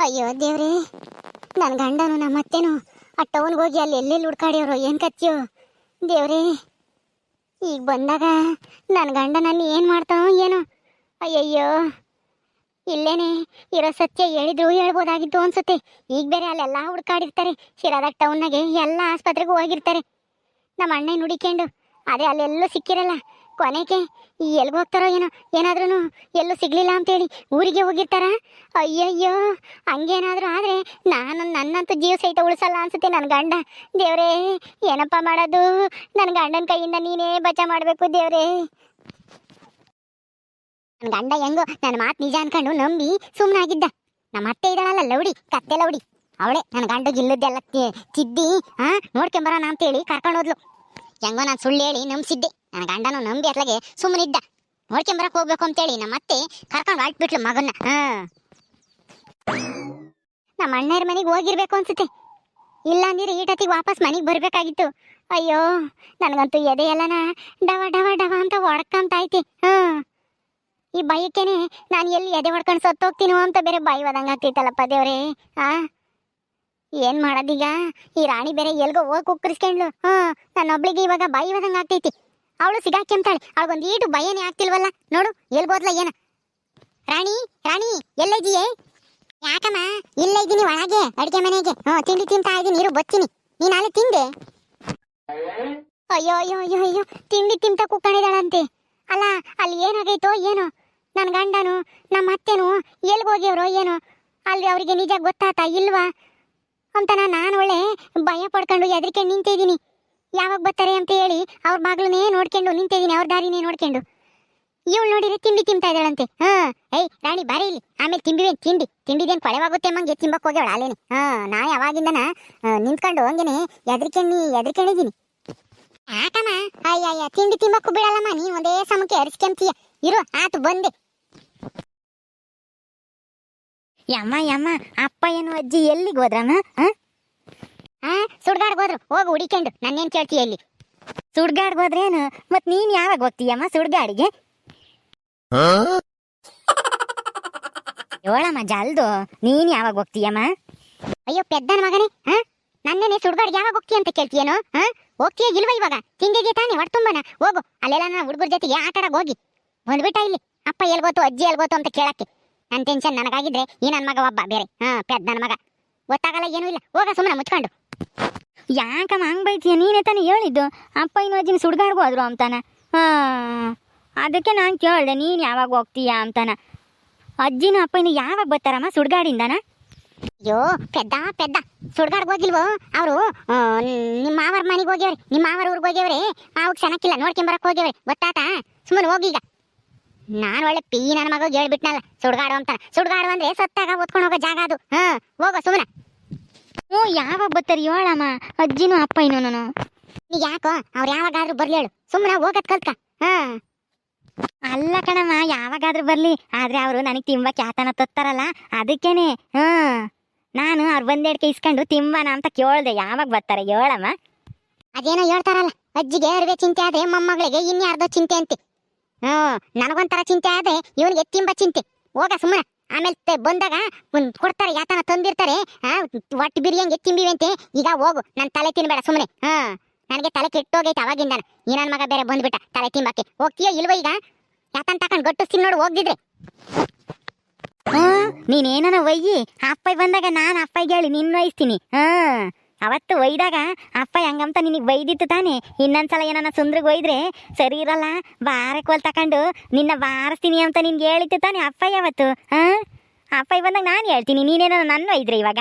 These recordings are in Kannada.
ಅಯ್ಯೋ ದೇವ್ರೇ, ನನ್ನ ಗಂಡನು ನಮ್ಮ ಅತ್ತೆನು ಆ ಟೌನ್ಗೆ ಹೋಗಿ ಅಲ್ಲಿ ಎಲ್ಲೆಲ್ಲಿ ಹುಡ್ಕಾಡ್ಯವ್ರು ಏನು ಕತ್ಯೋ ದೇವ್ರೇ. ಈಗ ಬಂದಾಗ ನನ್ನ ಗಂಡ ನನ್ನ ಏನು ಮಾಡ್ತಾನೋ ಏನೋ. ಅಯ್ಯಯ್ಯೋ, ಇಲ್ಲೇನೆ ಇರೋ ಸತ್ಯ ಹೇಳಿದ್ರು ಹೇಳ್ಬೋದಾಗಿತ್ತು ಅನ್ಸುತ್ತೆ. ಈಗ ಬೇರೆ ಅಲ್ಲೆಲ್ಲ ಹುಡ್ಕಾಡಿರ್ತಾರೆ, ಶಿರಾದಾಗ ಟೌನ್ನಾಗೆ ಎಲ್ಲ ಆಸ್ಪತ್ರೆಗೂ ಹೋಗಿರ್ತಾರೆ ನಮ್ಮ ಅಣ್ಣ ನುಡಿಕೊಂಡು. ಅದೇ ಅಲ್ಲೆಲ್ಲೂ ಸಿಕ್ಕಿರಲ್ಲ. ಕೊನೆಗೆ ಎಲ್ಗೆ ಹೋಗ್ತಾರೋ ಏನೋ, ಏನಾದ್ರೂ ಎಲ್ಲೂ ಸಿಗ್ಲಿಲ್ಲ ಅಂತೇಳಿ ಊರಿಗೆ ಹೋಗಿರ್ತಾರ. ಅಯ್ಯಯ್ಯೋ, ಹಂಗೇನಾದ್ರೂ ಆದರೆ ನನ್ನಂತೂ ಜೀವ ಸಹಿತ ಉಳಿಸಲ್ಲ ಅನ್ಸುತ್ತೆ ನನ್ನ ಗಂಡ. ದೇವ್ರೇ, ಏನಪ್ಪ ಮಾಡೋದು? ನನ್ನ ಗಂಡನ ಕೈಯಿಂದ ನೀನೇ ಬಚಾವ್ ಮಾಡಬೇಕು ದೇವ್ರೇ. ನನ್ನ ಗಂಡ ಹೆಂಗೋ ನನ್ನ ಮಾತು ನಿಜ ಅನ್ಕೊಂಡು ನಂಬಿ ಸುಮ್ಮನಾಗಿದ್ದ. ನಮ್ಮ ಅತ್ತೆ ಇದ್ದಾಳಲ್ಲ ಲೌಡಿ, ಕತ್ತೆ ಲೌಡಿ, ಅವಳೇ ನನ್ನ ಗಂಡಗೆ ಇಲ್ಲದ್ದೆಲ್ಲ ತಿದ್ದಿ ನೋಡ್ಕೊಂಬರೋಣ ಅಂತೇಳಿ ಕರ್ಕೊಂಡು ಹೋದ್ಲು. ಹೆಂಗೋ ನಾನು ಸುಳ್ಳು ಹೇಳಿ ನಂಬಿಸಿದ್ದೆ. ನನ್ನ ಗಂಡನು ನಂಬಿ ಅತ್ಲಾಗೆ ಸುಮ್ಮನಿದ್ದ. ನೋಡ್ಕೊಂಬರಕ್ಕೆ ಹೋಗ್ಬೇಕು ಅಂತೇಳಿ ನಮ್ಮ ಅತ್ತೆ ಕರ್ಕೊಂಡು ಹೊರಟ್ಬಿಟ್ಲು ಮಗನ್ನ. ನಮ್ಮ ಅಣ್ಣರ ಮನೆಗೆ ಹೋಗಿರ್ಬೇಕು ಅನ್ಸುತ್ತೆ. ಇಲ್ಲ ಅಂದಿದ್ರೆ ಈಟತ್ತಿಗೆ ವಾಪಸ್ ಮನೆಗೆ ಬರಬೇಕಾಗಿತ್ತು. ಅಯ್ಯೋ, ನನಗಂತೂ ಎದೆ ಎಲ್ಲನ ಡವ ಡವ ಡವ ಅಂತ ಹೊಡ್ಕೊಂತೈತಿ. ಈ ಬೈಕೇನೆ ನಾನು ಎಲ್ಲಿ ಎದೆ ಹೊಡ್ಕೊಂಡು ಸತ್ತೋಗ್ತೀನೋ ಅಂತ ಬೇರೆ ಬಾಯಿ ಹೋದಂಗೆ ಆಗ್ತೈತಲ್ಲಪ್ಪ ದೇವ್ರೇ. ಏನು ಮಾಡೋದೀಗ? ಈ ರಾಣಿ ಬೇರೆ ಎಲ್ಗೋ ಹೋಗಿ ಕುಕ್ಕರಿಸ್ಕೊಂಡ್ಲು. ನನ್ನೊಬ್ಳಿಗೆ ಇವಾಗ ಬಾಯಿ ಹೋದಂಗೆ ಆಗ್ತೈತಿ. ಅವಳು ಸಿಗಾಕ್ಯಂತಾಳೆ. ಅವಳಿಗೊಂದು ಈಟು ಭಯನೇ ಆಗ್ತಿಲ್ವಲ್ಲ. ನೋಡು ಎಲ್ಗೋದ್ಲ ಏನ. ರಾಣಿ ರಾಣಿ ಎಲ್ಲೈದೀಯೇ? ಯಾಕಮ್ಮ? ಇಲ್ಲ ಇದ್ದೀನಿ ಒಳಗೆ ಅಡುಗೆ ಮನೆಗೆ. ತಿಂಡಿ ತಿಂತಾ ಇದ್ದೀನಿ, ಇರು ಬತ್ತೀನಿ. ನೀನು ಅಲ್ಲಿ ತಿಂದೆ? ಅಯ್ಯೋ ಅಯ್ಯೋ ಅಯ್ಯೋ ಅಯ್ಯೋ, ತಿಂಡಿ ತಿಂತ ಕುಕ್ಕಣಿದಾಳಂತೆ. ಅಲ್ಲ, ಅಲ್ಲಿ ಏನಾಗೈತೋ ಏನೋ. ನನ್ನ ಗಂಡನು ನಮ್ಮ ಅತ್ತೆನು ಎಲ್ಗೋಗ್ಯವ್ರೋ ಏನೋ. ಅಲ್ಲಿ ಅವರಿಗೆ ನಿಜ ಗೊತ್ತಾತಾ ಇಲ್ವಾ ಅಂತ ನಾನು ಒಳ್ಳೆ ಭಯ ಪಡ್ಕೊಂಡು ಎದ್ರಿಕೊಂಡು ನಿಂತಿದ್ದೀನಿ. ಯಾವಾಗ ಬರ್ತಾರೆ ಅಂತ ಹೇಳಿ ಅವ್ರ ಬಾಗ್ಲನ್ನೇ ನೋಡ್ಕೊಂಡು ನಿಂತಿದ್ದೀನಿ, ಅವ್ರ ದಾರಿನೇ ನೋಡ್ಕೊಂಡು. ಇವಳು ನೋಡಿದ್ರೆ ತಿಂಡಿ ತಿಂತಾ ಇದ್ದಾಳಂತೆ. ಏಯ್ ರಾಣಿ ಬಾರಿ ಇಲ್ಲಿ, ಆಮೇಲೆ ತಿಂಡಿದೇನು ಕೊಳೆವಾಗುತ್ತೆ ಮಂಗೆ ತಿಂಬಕ್ಕೆ ಹೋಗ್ಯವಳ ಅಲ್ಲೇನೆ. ನಾ ಯಾವಾಗಿಂದನ ನಿಂತ್ಕೊಂಡು ಹಂಗೇನೆ ಎದ್ರಿಕೊಂಡಿದ್ದೀನಿ. ಯಾಕಮ್ಮ? ಅಯ್ಯಯ್ಯ, ತಿಂಡಿ ತಿಂಬಕ್ಕೂ ಬಿಡಲ್ಲಮ್ಮ ನೀನು, ಒಂದೇ ಸಮಕ್ಕೆ ಅರಿಸ್ಕೊಂತೀಯ. ಇರು ಆತು ಬಂದೆ. ಯಮ್ಮ ಅಪ್ಪ ಏನು ಅಜ್ಜಿ ಎಲ್ಲಿಗೆ ಹೋದ್ರಮ್ಮ? ಸುಡ್ಗಾಡ್ಗೆ ಹೋದ್ರು. ಹೋಗು ಹುಡಿಕೊಂಡು, ನನ್ನೇನು ಕೇಳ್ತೀಯ ಇಲ್ಲಿ? ಸುಡ್ಗಾಡ್ಗೆ ಹೋದ್ರೇನು? ಮತ್ ನೀನ್ ಯಾವಾಗ ಹೋಗ್ತೀಯಮ್ಮ ಸುಡ್ಗಾಡಿಗೆ? ಹೇಳಮ್ಮ ಜಲ್ದು, ನೀನ್ ಯಾವಾಗ ಹೋಗ್ತೀಯಮ್ಮ? ಅಯ್ಯೋ ಪೆದ್ದನ ಮಗನೇ, ನನ್ನೇನೆ ಸುಡ್ಗಾಡ್ಗೆ ಯಾವಾಗ ಹೋಗ್ತೀಯ ಅಂತ ಕೇಳ್ತೀಯೇನೋ? ಹೋಗ್ತೀಯ ಇಲ್ವ ಇವಾಗ? ತಿಂಡಿಗೆ ತಾನೆ ಹೊಡ್ತುಂಬನ. ಹೋಗು, ಅಲ್ಲೆಲ್ಲ ನನ್ನ ಹುಡುಗರ ಜೊತೆಗೆ ಆಟಾಡಕ್ ಹೋಗಿ ಬಂದ್ಬಿಟ್ಟ ಇಲ್ಲಿ. ಅಪ್ಪ ಎಲ್ಗೋತು ಅಜ್ಜಿ ಎಲ್ಗೋತು ಅಂತ ಕೇಳಕ್ಕೆ ನನ್ನ ಟೆನ್ಷನ್ ನನಗಾಗಿದ್ರೆ ಈ ನನ್ನ ಮಗ ಒಬ್ಬ ಬೇರೆ ಪೆದ್ದನ ಮಗ. ಗೊತ್ತಾಗಲ್ಲ ಏನೂ ಇಲ್ಲ, ಹೋಗ ಸುಮ್ಮನೆ ಮುಚ್ಕೊಂಡು. ಯಾಕಮ್ಮ ಹಂಗೆ ಬೈತೀಯ? ನೀನೇ ತಾನೇ ಹೇಳಿದ್ದು ಅಪ್ಪ ಇನ್ನು ಅಜ್ಜಿನ ಸುಡ್ಗಾಡ್ಗೂ ಹೋದ್ರು ಅಂತಾನ. ಅದಕ್ಕೆ ನಾನು ಕೇಳಿದೆ ನೀನು ಯಾವಾಗ ಹೋಗ್ತೀಯಾ ಅಂತಾನ. ಅಜ್ಜಿನ ಅಪ್ಪ ಇನ್ನು ಯಾವಾಗ ಬರ್ತಾರಮ್ಮ ಸುಡ್ಗಾಡಿಂದಾನ? ಅಯ್ಯೋ ಪೆದ್ದ ಸುಡ್ಗಾಡ್ಗೆ ಹೋಗಿಲ್ವೋ ಅವರು? ನಿಮ್ಮ ಮಾವರ ಮನೆಗೆ ಹೋಗ್ಯವ್ರಿ, ನಿಮ್ಮ ಮಾವರ ಊರಿಗೆ ಹೋಗ್ಯವ್ರಿ. ಅವಾಗ ಚೆನ್ನಾಗಿಲ್ಲ ನೋಡ್ಕೊಂಬರಕ್ಕೆ ಹೋಗ್ಯವ್ರಿ. ಗೊತ್ತಾತಾ? ಸುಮ್ಮನೆ ಹೋಗೀಗ. ನಾನು ಒಳ್ಳೆ ನನ್ನ ಮಗ ಹೇಳ್ಬಿಟ್ನಲ್ಲ ಸುಡ್ಗಾಡು ಅಂತಾನ. ಸುಡ್ಗಾಡು ಅಂದ್ರೆ ಸತ್ತಾಗ ಓದ್ಕೊಂಡು ಹೋಗೋ ಜಾಗ ಅದು. ಹೋಗೋ ಸುಮ್ಮನೆ. ಯಾವಾಗ ಬರ್ತಾರೆ ಹೇಳಮ್ಮ ಅಜ್ಜಿನೂ ಅಪ್ಪ ಇನ್ನೂ? ನೀ ಯಾಕೋ ಅವ್ರು ಯಾವಾಗಾದ್ರೂ ಬರ್ಲಿ ಹೇಳು, ಸುಮ್ಮನೆ ಹೋಗತ್ ಕಲ್ತ್ಕ. ಅಲ್ಲ ಕಣಮ್ಮ, ಯಾವಾಗಾದ್ರೂ ಬರ್ಲಿ, ಆದ್ರೆ ಅವರು ನನಗೆ ತಿಂಬ ಕ್ಯಾತನ ತತ್ತಾರಲ್ಲ ಅದಕ್ಕೇನೆ. ನಾನು ಅವ್ರು ಬಂದೇಡ್ಕೆ ಇಸ್ಕೊಂಡು ತಿಂಬನ ಅಂತ ಕೇಳ್ದೆ. ಯಾವಾಗ ಬರ್ತಾರೆ ಹೇಳಮ್ಮ? ಅದೇನೋ ಹೇಳ್ತಾರಲ್ಲ, ಅಜ್ಜಿಗೆ ಅರಿವೆ ಚಿಂತೆ ಆದ್ರೆ ಮೊಮ್ಮಗಳಿಗೆ ಇನ್ಯಾರ್ದೋ ಚಿಂತೆ ಅಂತೆ. ನನಗೊಂಥರ ಚಿಂತೆ ಆದ್ರೆ ಇವನಿಗೆ ತಿಂಬ ಚಿಂತೆ. ಹೋಗ ಸುಮ್ಮನೆ. ಆಮೇಲೆ ಬಂದಾಗ ಕೊಡ್ತಾರೆ, ಯಾತನ ತಂದಿರ್ತಾರೆ. ಒಟ್ಟು ಬಿರಿಯಂಗೆ ತಿಂಬಿವೆ ಅಂತೆ. ಈಗ ಹೋಗು, ನನ್ನ ತಲೆ ತಿನ್ಬೇಡ ಸುಮ್ಮನೆ. ನನಗೆ ತಲೆ ಕೆಟ್ಟೋಗೈತೆ ಅವಾಗಿಂದಾನ. ಈ ನನ್ನ ಮಗ ಬೇರೆ ಬಂದ್ಬಿಟ್ಟ ತಲೆ ತಿಂಬಕ್ಕೆ. ಹೋಗ್ತೀಯೋ ಇಲ್ವ ಈಗ? ಯಾತನ್ ತಕೊಂಡ್ ಗಟ್ಟಿಸ್ತೀನಿ ನೋಡು ಹೋಗ್ದಿದ್ರೆ. ನೀನೇನ ಒಯ್ಯಿ, ಅಪ್ಪ ಬಂದಾಗ ನಾನು ಅಪ್ಪಗೆ ಹೇಳಿ ನಿನ್ನ ವಹಿಸ್ತೀನಿ. ಅವತ್ತು ಒಯ್ದಾಗ ಅಪ್ಪ ಹೆಂಗಂತ ನಿನಗೆ ಬೈದಿತ್ತು ತಾನೆ. ಇನ್ನೊಂದ್ಸಲ ಏನನ್ನ ಸುಂದ್ರಿಗೆ ಒಯ್ದ್ರೆ ಸರಿ ಇರಲ್ಲ, ಬಾರಕೋಲ್ ತಕೊಂಡು ನಿನ್ನ ಬಾರಿಸ್ತೀನಿ ಅಂತ ನಿನ್ಗೆ ಹೇಳಿತ್ತು ತಾನೆ ಅಪ್ಪ ಯಾವತ್ತು. ಅಪ್ಪ ಬಂದಾಗ ನಾನು ಹೇಳ್ತೀನಿ, ನೀನೇನೋ ನನ್ನ ಒಯ್ದ್ರೆ ಇವಾಗ.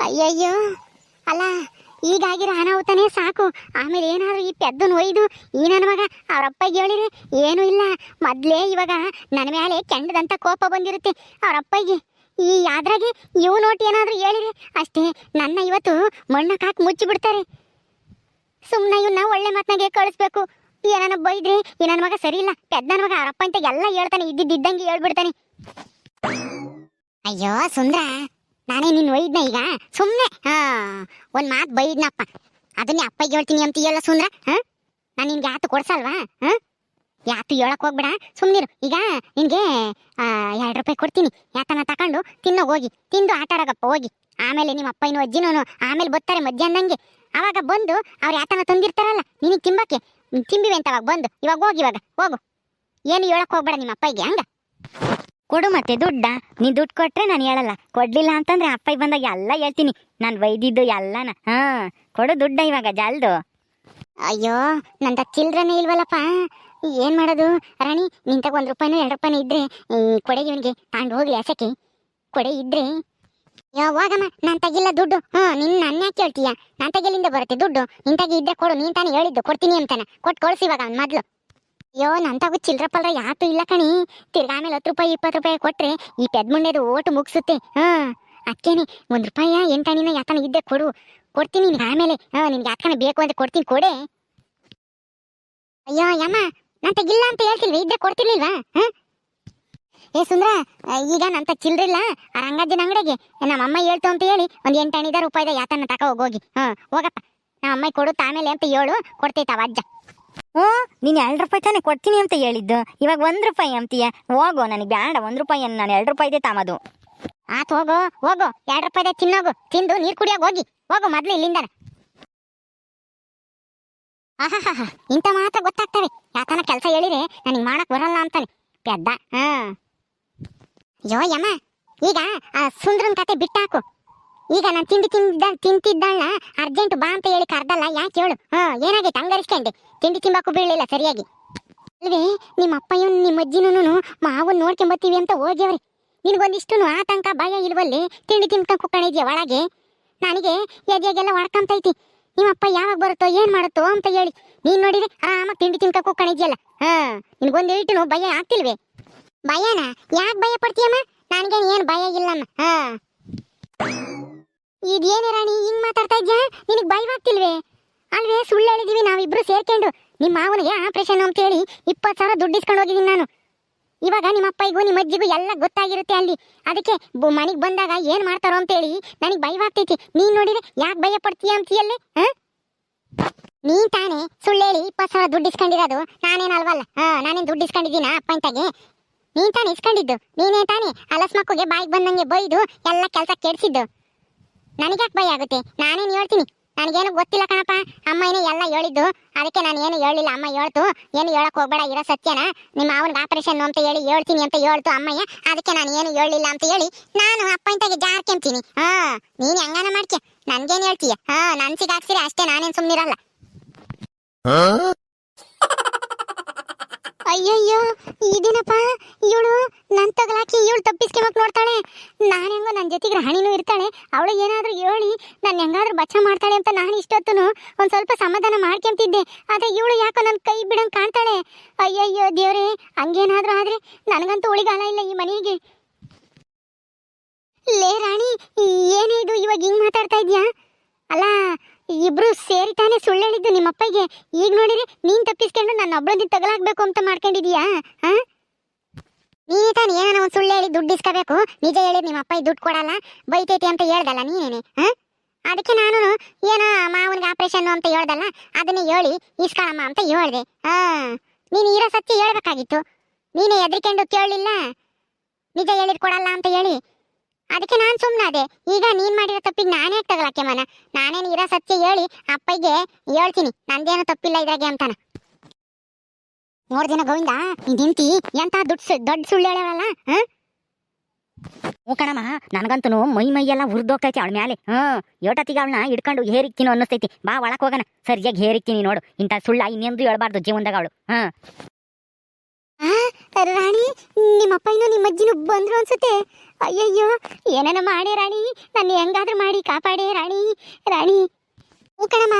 ಅಯ್ಯಯ್ಯೋ, ಅಲ್ಲ ಈಗಾಗಿರೋ ಅನಾಹುತನೇ ಸಾಕು. ಆಮೇಲೆ ಏನಾದ್ರು ಈ ಪೆದ್ದನ್ ಒಯ್ದು ಈ ನನ್ನ ಮಗ ಅವ್ರ ಅಪ್ಪಗೆ ಹೇಳಿದ್ರೆ ಏನೂ ಇಲ್ಲ. ಮೊದಲೇ ಇವಾಗ ನನ್ನ ಮೇಲೆ ಕೆಂಡದಂತ ಕೋಪ ಬಂದಿರುತ್ತೆ ಅವ್ರ ಅಪ್ಪಗೆ. ಈ ಯಾದ್ರಾಗೆ ಇವು ನೋಟ್ ಏನಾದರೂ ಹೇಳಿದ್ರೆ ಅಷ್ಟೇ, ನನ್ನ ಇವತ್ತು ಮಣ್ಣಕ್ಕೆ ಹಾಕಿ ಮುಚ್ಚಿಬಿಡ್ತಾರೆ. ಸುಮ್ಮನೆ ಇವನ್ನ ಒಳ್ಳೆ ಮಾತನಾಗೆ ಕಳಿಸ್ಬೇಕು. ಏನನ್ನ ಬೈದ್ರೆ ಈ ನನ್ನ ಮಗ ಸರಿ ಇಲ್ಲ, ಪೆದ್ದನ ಮಗ ಅವರಪ್ಪ ಅಂತ ಎಲ್ಲ ಹೇಳ್ತಾನೆ, ಇದ್ದಿದ್ದಂಗೆ ಹೇಳ್ಬಿಡ್ತಾನೆ. ಅಯ್ಯೋ ಸುಂದ್ರ, ನಾನೇ ನಿನ್ನ ಒಯ್ದನ ಈಗ ಸುಮ್ಮನೆ ಒಂದು ಮಾತು ಬೈದ್ನಪ್ಪ, ಅದನ್ನೇ ಅಪ್ಪಗೆ ಹೇಳ್ತೀನಿ ಅಂತ ಎಲ್ಲ ಸುಂದ್ರ. ನಾನು ನಿನ್ಗೆ ಆತು ಕೊಡ್ಸಲ್ವಾ? ಯಾತು ಹೇಳಕ್ ಹೋಗ್ಬೇಡ, ಸುಮ್ನಿರು. ಈಗ ನಿನ್ಗೆ 2 ರೂಪಾಯಿ ಕೊಡ್ತೀನಿ, ಯಾತನ ತಕೊಂಡು ತಿನ್ನೋ ಹೋಗಿ, ತಿಂದು ಆಟ ಆಡಗಪ್ಪ ಹೋಗಿ. ಆಮೇಲೆ ನಿಮ್ಮ ಅಪ್ಪನೂ ಅಜ್ಜಿನೂ ಆಮೇಲೆ ಬರ್ತಾರೆ ಮಧ್ಯಾಹ್ನಂಗೆ. ಅವಾಗ ಬಂದು ಅವ್ರು ಯಾತನ ತಂದಿರ್ತಾರಲ್ಲ ನಿನಗೆ ತಿಂಬಕ್ಕೆ, ತಿಂಬಿವೆ ಅಂತ ಅವಾಗ ಬಂದು. ಇವಾಗ ಹೋಗಿ, ಇವಾಗ ಹೋಗು, ಏನು ಹೇಳಕ್ ಹೋಗ್ಬೇಡ ನಿಮ್ಮ ಅಪ್ಪಗೆ. ಹಂಗ ಕೊಡು ಮತ್ತೆ ದುಡ್ಡ. ನೀನ್ ದುಡ್ಡು ಕೊಟ್ರೆ ನಾನು ಹೇಳಲ್ಲ, ಕೊಡ್ಲಿಲ್ಲ ಅಂತಂದ್ರೆ ಅಪ್ಪಗೆ ಬಂದಾಗ ಎಲ್ಲ ಹೇಳ್ತೀನಿ, ನಾನು ವೈದಿದ್ದು ಎಲ್ಲನ. ಕೊಡು ದುಡ್ಡ ಇವಾಗ ಜಲ್ದು. ಅಯ್ಯೋ, ನಂತ ಚಿಲ್ಡ್ರನೇ ಇಲ್ವಲ್ಲಪ್ಪ, ಏನ್ ಮಾಡೋದು ರಾಣಿ? ನಿಂತಾಗ 1 ರೂಪಾಯಿನೋ 2 ರೂಪಾಯಿನೋ ಇದ್ರೆ ಕೊಡೆ, ಇವನಿಗೆ ತಾಂಡು ಹೋಗ್ಲಿ ಹಸಕ್ಕೆ. ಕೊಡೆ ಇದ್ರೆ ಯಾವಾಗಮ್ಮ ನಾನು ತಗಿಲ್ಲ ದುಡ್ಡು. ನಿನ್ನ ನನ್ನ ಯಾಕೆ ಕೇಳ್ತೀಯ? ನಾನು ತಗಿಲಿಂದ ಬರುತ್ತೆ ದುಡ್ಡು. ನಿಂತಾಗಿ ಇದ್ದೆ ಕೊಡು, ನೀನ್ ತಾನೇ ಹೇಳಿದ್ದು ಕೊಡ್ತೀನಿ ಅಂತಾನ. ಕೊಟ್ಟು ಕಳ್ಸಿ ಇವಾಗ ಅವ್ನು ಮೊದ್ಲು. ಅಯ್ಯೋ, ನಂತಾಗು ಚಿಲ್ಡ್ರ ಪಲ್ರ ಯಾತು ಇಲ್ಲ ಕಣಿ. ತಿರ್ಗಾ ಆಮೇಲೆ 10 ರೂಪಾಯಿ 20 ರೂಪಾಯಿ ಕೊಟ್ರೆ ಈ ಪೆದ್ಮುಂಡೆದು ಓಟು ಮುಗಿಸುತ್ತೆ. ಅದಕ್ಕೇನೆ 1 ರೂಪಾಯಿ 8 ಯಾತನ ಇದ್ದೆ ಕೊಡು, ಕೊಡ್ತೀನಿ ನಿನ್ಗೆ ಆಮೇಲೆ. ನಿನ್ಗೆ ಯಾತನ ಬೇಕು ಅಂತ ಕೊಡ್ತೀನಿ, ಕೊಡೆ. ಅಯ್ಯೋ ಯಮ್ಮ, ನಾನು ತಗಿಲ್ಲ ಅಂತ ಹೇಳ್ತಿಲ್ವ, ಇದ್ದೆ ಕೊಡ್ತಿರ್ಲಿಲ್ವಾ? ಏ ಸುಂದ್ರ, ಈಗ ನಂತ ಚಿಲ್ರಿಲ್ಲ ಆ ರಂಗಜ್ಜನ ಅಂಗಡಿಗೆ ನಮ್ಮಮ್ಮ ಹೇಳ್ತು ಅಂತ ಹೇಳಿ ಒಂದು 8 ರೂಪಾಯಿದ ಯಾತನ ತಕ ಹೋಗಿ. ಹೋಗಪ್ಪ, ನಮ್ಮ ಅಮ್ಮ ಕೊಡುತ್ತ ಆಮೇಲೆ ಅಂತ ಹೇಳು, ಕೊಡ್ತೈತಾವ ಅಜ್ಜ. ನೀನು 2 ರೂಪಾಯಿ ತಾನೇ ಕೊಡ್ತೀನಿ ಅಂತ ಹೇಳಿದ್ದು, ಇವಾಗ 1 ರೂಪಾಯಿ ಅಂತೀಯ. ಹೋಗು, ನನಗೆ ಬೇಡ 1 ರೂಪಾಯಿ, ನಾನು 2 ರೂಪಾಯಿದೆ ತಾಮದು. ಆತು ಹೋಗು ಹೋಗು, 2 ರೂಪಾಯಿದೆ ತಿನ್ನೋಗು, ತಿಂದು ನೀರು ಕುಡಿಯೋಗಿ ಹೋಗಿ ಹೋಗು ಮೊದ್ಲು ಇಲ್ಲಿಂದ. ಆಹಾ, ಇಂಥ ಮಾತ್ರ ಗೊತ್ತಾಗ್ತವೆ. ಯಾತನ ಕೆಲಸ ಹೇಳಿದ್ರೆ ನನಗೆ ಮಾಡಕ್ ಬರಲ್ಲ ಅಂತಾನೆ ಪೆದ್ದ. ಯೋ ಯಮ್ಮ, ಈಗ ಆ ಸುಂದ್ರನ್ ಕತೆ ಬಿಟ್ಟಾಕು. ಈಗ ನಾನು ತಿಂತಿದ್ದಾಳ ಅರ್ಜೆಂಟ್ ಬಾ ಅಂತ ಹೇಳಿ ಕರ್ದಲ್ಲ, ಯಾಕೆ ಹೇಳು? ಏನಾಗೈತೆ? ಹಂಗರಿಸ್ಕೊಂಡೆ ತಿಂಡಿ ತಿಂಬಾಕು ಬೀಳಲಿಲ್ಲ ಸರಿಯಾಗಿ ಅಲ್ವೇ? ನಿಮ್ಮ ಅಪ್ಪಯ್ಯ ನಿಮ್ಮ ಅಜ್ಜಿನೂ ಮಾವನ್ ನೋಡ್ಕೊಂಬತ್ತೀವಿ ಅಂತ ಹೋಗ್ಯವ್ರಿ. ನಿನಗೊಂದಿಷ್ಟು ಆತಂಕ ಭಯ ಇಲ್ವಲ್ಲಿ? ತಿಂಡಿ ತಿನ್ಕೊಂಡ್ ಕುಕ್ಕಣಿದ್ಯಾ ಒಳಗೆ? ನನಗೆ ಎದೆಗೆಲ್ಲ ಹೊಡ್ಕೊಂತೈತಿ. ನಿಮ್ಮಪ್ಪ ಯಾವಾಗ ಬರುತ್ತೋ ಏನ್ ಮಾಡುತ್ತೋ ಅಂತ ಹೇಳಿ. ನೀನ್ ನೋಡಿದ್ರೆ ಆರಾಮಾಗಿ ತಿಂಡಿ ತಿನ್ಕ ಕುಕ್ಕಣಿದ್ಯಲ್ಲ. ನಿನ್ಗೊಂದು ಇಟ್ಟು ಭಯ ಆಗ್ತಿಲ್ವೇ? ಭಯನಾ? ಯಾಕೆ ಭಯ ಪಡ್ತೀಯಮ್ಮ? ನನಗೇನು ಏನು ಭಯ ಇಲ್ಲಮ್ಮ. ಇದೇನೇ ರಾಣಿ ಹಿಂಗ್ ಮಾತಾಡ್ತಾ ಇದ್ಯಾ? ನಿನಗೆ ಭಯವಾಗ್ತಿಲ್ವೇ? ಅಲ್ವೇ, ಸುಳ್ಳು ಹೇಳಿದೀವಿ ನಾವಿಬ್ರು ಸೇರ್ಕೊಂಡು. ನಿಮ್ಮ ಮಾವನಿಗೆ ಆಪರೇಷನ್ ಅಂತ ಹೇಳಿ 20,000 ದುಡ್ಡು ಇಸ್ಕೊಂಡು ಹೋಗಿದ್ದೀನಿ ನಾನು. ಇವಾಗ ನಿಮ್ಮ ಅಪ್ಪಗೂ ನಿಮ್ಮ ಅಜ್ಜಿಗೂ ಎಲ್ಲ ಗೊತ್ತಾಗಿರುತ್ತೆ ಅಲ್ಲಿ. ಅದಕ್ಕೆ ಮನೆಗೆ ಬಂದಾಗ ಏನ್ ಮಾಡ್ತಾರೋ ಅಂತ ಹೇಳಿ ನನಗೆ ಭಯವಾಗ್ತೈತಿ. ನೀನ್ ನೋಡಿದ್ರೆ ಯಾಕೆ ಭಯ ಪಡ್ತೀಯ ಅಂತೀಯಲ್ಲೇ? ನೀನ್ ತಾನೇ ಸುಳ್ಳು ಹೇಳಿ 20,000 ದುಡ್ಡು ಇಸ್ಕೊಂಡಿರೋದು, ನಾನೇನಲ್ವಲ್ಲ. ನಾನೇನು ದುಡ್ಡು ಇಸ್ಕೊಂಡಿದ್ದೀನ ಅಪ್ಪಂತಾಗೆ? ನೀನ್ ತಾನೇ ಇಸ್ಕೊಂಡಿದ್ದು, ನೀನೇ ತಾನೇ ಅಲಸ್ ಮಕ್ಕಳಿಗೆ ಬಾಯಿಗೆ ಬಂದಂಗೆ ಬೈದು ಎಲ್ಲ ಕೆಲಸ ಕೆಡಿಸಿದ್ದು. ನನಗ್ಯಾಕೆ ಭಯ ಆಗುತ್ತೆ? ನಾನೇನು ಹೇಳ್ತೀನಿ, ನನಗೇನು ಗೊತ್ತಿಲ್ಲ ಕಣಪ್ಪ. ಅಮ್ಮ ಏನೇ ಎಲ್ಲ ಹೇಳಿದ್ದು, ಅದಕ್ಕೆ ನಾನು ಏನು ಹೇಳಿಲ್ಲ. ಅಮ್ಮ ಹೇಳ್ತು, ಏನು ಹೇಳಕ್ ಹೋಗ್ಬೇಡ, ಇರೋ ಸತ್ಯನ ನಿಮ್ಮ ಅವನಿಗೆ ಆಪರೇಷನ್ ಅಂತ ಹೇಳಿ ಹೇಳ್ತೀನಿ ಅಂತ ಹೇಳ್ತು ಅಮ್ಮಯ್ಯ. ಅದಕ್ಕೆ ನಾನು ಏನು ಹೇಳಿಲ್ಲ ಅಂತ ಹೇಳಿ ನಾನು ಅಪ್ಪಂತಾಗೆ ಜಾರ್ಕೊಂತೀನಿ. ನೀನು ಹೆಂಗಾನ ಮಾಡ್ತೀಯ, ನನ್ಗೇನು ಹೇಳ್ತೀಯ? ನನ್ ಸಿಗಾಕ್ಸಿರಿ ಅಷ್ಟೇ, ನಾನೇನು ಸುಮ್ಮನಿರಲ್ಲ. ಅಯ್ಯಯ್ಯೋ, ಇದೇನಪ್ಪ ಇವಳು ನನ್ ತಗಲಾಕಿ ಇವಳು ತಪ್ಪಿಸ್ಕೊಂಬಕ್ ನೋಡ್ತಾಳೆ. ನಾನು ಹೆಂಗೋ ನನ್ನ ಜೊತೆಗೆ ರಾಣಿನೂ ಇರ್ತಾಳೆ, ಅವಳು ಏನಾದ್ರೂ ಹೇಳಿ ನನ್ನ ಹೆಂಗಾದ್ರೂ ಬಚ್ಚ ಮಾಡ್ತಾಳೆ ಅಂತ ನಾನು ಇಷ್ಟೊತ್ತನು ಒಂದ್ ಸ್ವಲ್ಪ ಸಮಾಧಾನ ಮಾಡ್ಕೊಂತಿದ್ದೆ. ಆದ್ರೆ ಇವಳು ಯಾಕೋ ನನ್ನ ಕೈ ಬಿಡಂಗ್ ಕಾಣ್ತಾಳೆ. ಅಯ್ಯಯ್ಯೋ ದೇವ್ರೆ, ಹಂಗೇನಾದ್ರೂ ಆದ್ರೆ ನನಗಂತೂ ಉಳಿಗಾಲ ಇಲ್ಲ ಈ ಮನೆಗೆ. ಲೇ ರಾಣಿ, ಏನೇ ಇದು ಇವಾಗ ಹಿಂಗ್ ಮಾತಾಡ್ತಾ ಇದ್ಯಾ? ಅಲ್ಲ, ಇಬ್ರು ಸೇರಿ ತಾನೇ ಸುಳ್ಳು ಹೇಳಿದ್ದು ನಿಮ್ಮಪ್ಪಗೆ. ಈಗ ನೋಡಿರಿ ನೀನ್ ತಪ್ಪಿಸ್ಕೊಂಡು ನನ್ನ ಒಬ್ಬಳದಿ ತಗಲಾಕ್ಬೇಕು ಅಂತ ಮಾಡ್ಕೊಂಡಿದೀಯಾ? ನೀನೇ ತಾನೇ ಏನಾನ ಒಂದು ಸುಳ್ಳು ಹೇಳಿ ದುಡ್ಡು ಇಸ್ಕೋಬೇಕು, ನಿಜ ಹೇಳಿದ್ ನಿಮ್ಮ ಅಪ್ಪ ದುಡ್ಡು ಕೊಡಲ್ಲ ಬೈತೈತಿ ಅಂತ ಹೇಳ್ದಲ್ಲ ನೀನೇನೆ. ಅದಕ್ಕೆ ನಾನು ಏನೋ ಮಾವನಿಗೆ ಆಪರೇಷನ್ ಅಂತ ಹೇಳ್ದಲ್ಲ, ಅದನ್ನೇ ಹೇಳಿ ಇಸ್ಕೊಳಮ್ಮ ಅಂತ ಹೇಳ್ದೆ. ನೀನು ಇರೋ ಸತ್ಯ ಹೇಳ್ಬೇಕಾಗಿತ್ತು, ನೀನೇ ಎದ್ರಿಕೊಂಡು ಕೇಳಲಿಲ್ಲ ನಿಜ ಹೇಳಿದ್ ಕೊಡಲ್ಲ ಅಂತ ಹೇಳಿ. ಅದಕ್ಕೆ ನಾನು ಸುಮ್ಮನಾದೆ. ಈಗ ನೀನ್ ಮಾಡಿರೋ ತಪ್ಪಿಗೆ ನಾನೇ ತಗಲಾಕೆ ಮನ. ನಾನೇನು ಇರೋ ಸತ್ಯ ಹೇಳಿ ಅಪ್ಪಗೆ ಹೇಳ್ತೀನಿ, ನಂದೇನು ತಪ್ಪಿಲ್ಲ ಇದ್ರಾಗೆ ಅಂತಾನ. ನೋಡ್ದಿನ ಗೋವಿಂದ, ನೀನ್ ನಿಂತಿ ಎಂತ ದೊಡ್ಡ ಸುಳ್ಳು ಹೇಳಲ್ಲ. ಹ್ಞೂ ಕಣಮ್ಮ, ನನಗಂತೂ ಮೈಯೆಲ್ಲ ಉರ್ದೋಗ್ತೈತಿ ಅವಳ ಮ್ಯಾಲೆ. ಯೋಟತ್ತಿಗೆ ಅವಳನ್ನ ಹಿಡ್ಕೊಂಡು ಹೇರಿಕ್ತೀನಿ ಅನ್ನಿಸ್ತೈತಿ. ಬಾ ಒಳಕ್ ಹೋಗೋಣ, ಸರಿಯಾಗಿ ಹೇರಿಕ್ತೀನಿ ನೋಡು. ಇಂಥ ಸುಳ್ಳ ಇನ್ನೆಂದು ಹೇಳ್ಬಾರ್ದು ಜೀವನದಾಗ ಅವಳು. ರಾಣಿ, ನಿಮ್ಮಪ್ಪ ಇನ್ನೂ ನಿಮ್ಮ ಅಜ್ಜಿನೂ ಬಂದ್ರು ಅನ್ಸುತ್ತೆ. ಅಯ್ಯಯ್ಯೋ, ಏನೇನ ಮಾಡಿ ರಾಣಿ, ನನ್ನ ಹೆಂಗಾದ್ರೂ ಮಾಡಿ ಕಾಪಾಡಿ ರಾಣಿ. ರಾಣಿ ಕಣಮ್ಮ,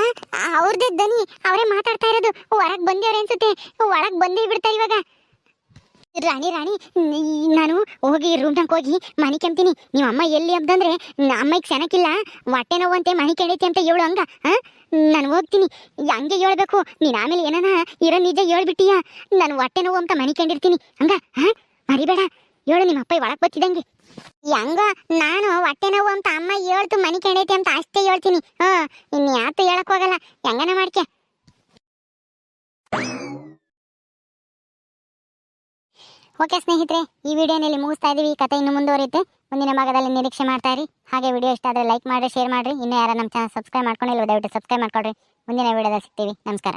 ಅವ್ರದ್ದೇ ದನಿ, ಅವರೇ ಮಾತಾಡ್ತಾ ಇರೋದು. ಹೊರಗೆ ಬಂದೇವ್ರೆ ಅನ್ಸುತ್ತೆ, ಒಳಗೆ ಬಂದೇ ಬಿಡ್ತಾರೆ ಇವಾಗ. ರಾಣಿ ನಾನು ಹೋಗಿ ರೂಮ್ನಾಗ ಹೋಗಿ ಮನೆ ಕೆಮ್ತೀನಿ. ನಿಮ್ಮ ಅಮ್ಮ ಎಲ್ಲಿ ಅಂತಂದ್ರೆ ಅಮ್ಮಗೆ ಸೆನಕಿಲ್ಲ, ಹೊಟ್ಟೆ ನೋವಂತೆ ಮನೆ ಕೆಡೈತೆ ಅಂತ ಹೇಳು. ಹಂಗ ನಾನು ಹೋಗ್ತೀನಿ, ಹಂಗೆ ಹೇಳ್ಬೇಕು ನೀನು. ಆಮೇಲೆ ಏನಾನ ಇರೋ ನಿಜ ಹೇಳ್ಬಿಟ್ಟಿಯಾ, ನಾನು ಹೊಟ್ಟೆ ನೋವು ಅಂತ ಮನೆ ಕಂಡಿರ್ತೀನಿ. ಹಂಗ ಮರಿಬೇಡ, ಹೇಳು ನಿಮ್ಮ ಅಪ್ಪ ಒಳಗೆ ಬತ್ತಿದಂಗೆ. ಹೆಂಗ ನಾನು ಹೊಟ್ಟೆ ನೋವು ಅಂತ ಅಮ್ಮ ಹೇಳ್ತು ಮನೆ ಕೆಡೈತೆ ಅಂತ ಅಷ್ಟೇ ಹೇಳ್ತೀನಿ. ಇನ್ನು ಯಾತು ಹೇಳಕ್ ಹೋಗಲ್ಲ, ಹೆಂಗನ ಮಾಡ್ಕೆ. ಓಕೆ ಸ್ನೇಹಿತರೆ, ಈ ವಿಡಿಯೋನಲ್ಲಿ ಮುಗಿಸ್ತಾ ಇದೀವಿ. ಕತೆ ಇನ್ನು ಮುಂದುವರಿಯುತ್ತೆ. ಮುಂದಿನ ಭಾಗದಲ್ಲಿ ನಿರೀಕ್ಷೆ ಮಾಡ್ತಾ ಇರಿ. ಹಾಗೆ ವಿಡಿಯೋ ಇಷ್ಟ ಆದರೆ ಲೈಕ್ ಮಾಡಿ, ಶೇರ್ ಮಾಡಿರಿ. ಇನ್ನೂ ಯಾರು ನಮ್ಮ ಚಾನಲ್ ಸಬ್ಸ್ಕ್ರೈಬ್ ಮಾಡ್ಕೊಂಡಿಲ್ಲ ದಯವಿಟ್ಟು ಸಬ್ಸ್ಕ್ರೈಬ್ ಮಾಡ್ಕೊಳ್ರಿ. ಮುಂದಿನ ವಿಡಿಯೋದಲ್ಲಿ ಸಿಗ್ತೀವಿ. ನಮಸ್ಕಾರ.